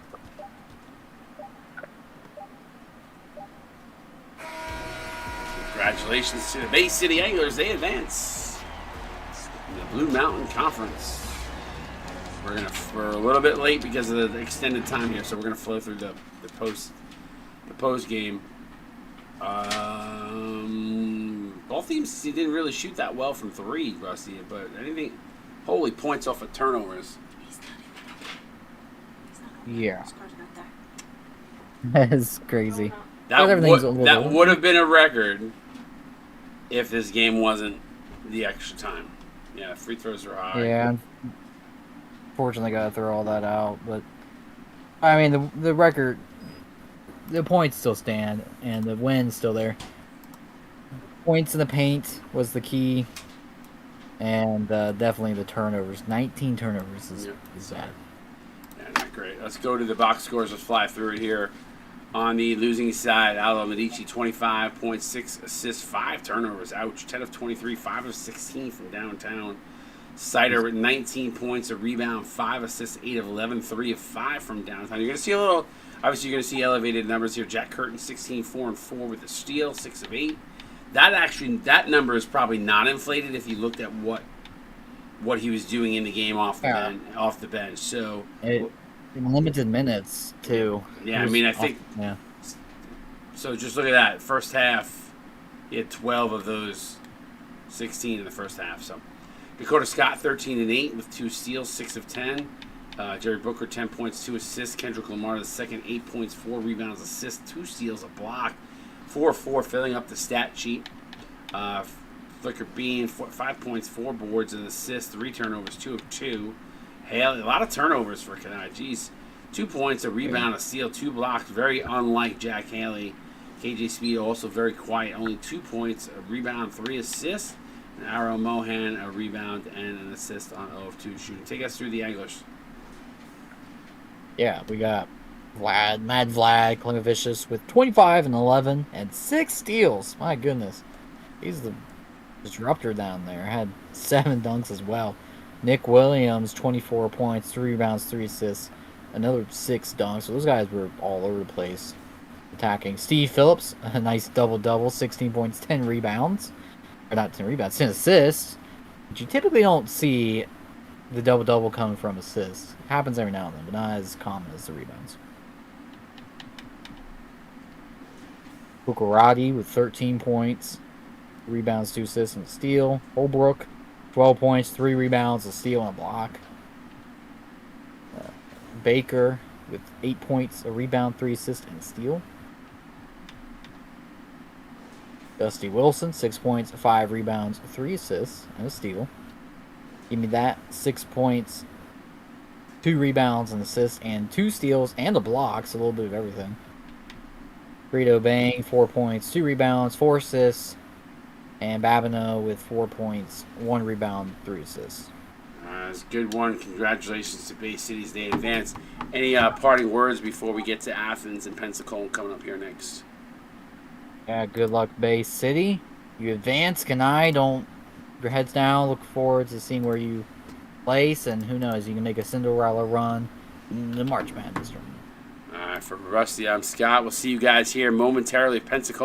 Congratulations to the Bay City Anglers. They advance in the Blue Mountain Conference. We're a little bit late because of the extended time here, so we're gonna flow through the post game. Both teams didn't really shoot that well from 3, Rusty, but anything, holy points off of turnovers. Yeah. That is crazy. That would have been a record if this game wasn't the extra time. Yeah, free throws are high. Yeah. Unfortunately, got to throw all that out. But, I mean, the record, the points still stand, and the win's still there. Points in the paint was the key, and definitely the turnovers. 19 turnovers is bad. Yeah, not great. Let's go to the box scores. Let's fly through it here. On the losing side, Aldo Medici, 25 points, 6 assists, 5 turnovers. Ouch. 10 of 23, 5 of 16 from downtown. Sider with 19 points, a rebound, 5 assists, 8 of 11, 3 of 5 from downtown. You're going to see obviously you're going to see elevated numbers here. Jack Curtin, 16, 4 and 4 with a steal, 6 of 8. That number is probably not inflated if you looked at what what he was doing in the game off the bench. So in limited minutes too. Yeah, I mean, I think. Yeah. So just look at that. First half, he had 12 of those 16 in the first half. So Dakota Scott 13 and 8 with 2 steals, 6 of 10. Jerry Booker 10 points, 2 assists. Kendrick Lamar the second, 8 points, 4 rebounds, assists, 2 steals, a block, 4-4 filling up the stat sheet. Flicker Bean 5 points, 4 boards, and assists, 3 turnovers, 2 of 2. Haley, a lot of turnovers for Kenai. Jeez, 2 points, a rebound, a steal, 2 blocks. Very unlike Jack Haley. KJ Speed also very quiet, only 2 points, a rebound, 3 assists. And Arrow Mohan, a rebound and an assist on 0 of 2 shooting. Take us through the Anglers. Yeah, we got Mad Vlad Klimavicius with 25 and 11 and 6 steals. My goodness. He's the disruptor down there. Had 7 dunks as well. Nick Williams, 24 points, 3 rebounds, 3 assists, another 6 dunks. So those guys were all over the place attacking. Steve Phillips, a nice double-double, 16 points, 10 rebounds. Or not 10 rebounds, 10 assists. But you typically don't see the double-double coming from assists. It happens every now and then, but not as common as the rebounds. Bukarati with 13 points, rebounds, 2 assists, and a steal. Holbrook, 12 points, 3 rebounds, a steal, and a block. Baker with 8 points, a rebound, 3 assists, and a steal. Dusty Wilson, 6 points, 5 rebounds, 3 assists, and a steal. Give me that. 6 points, 2 rebounds, an assist, and 2 steals, and a block, so a little bit of everything. Frito Bang, 4 points, 2 rebounds, 4 assists. And Babineau with 4 points, 1 rebound, 3 assists. It's a good one. Congratulations to Bay City's day advance. Any parting words before we get to Athens and Pensacola coming up here next? Yeah, good luck, Bay City. You advance, Kenai. Don't your heads down. Look forward to seeing where you place, and who knows, you can make a Cinderella run in the March Madness tournament. For Rusty, I'm Scott. We'll see you guys here momentarily. Pensacola.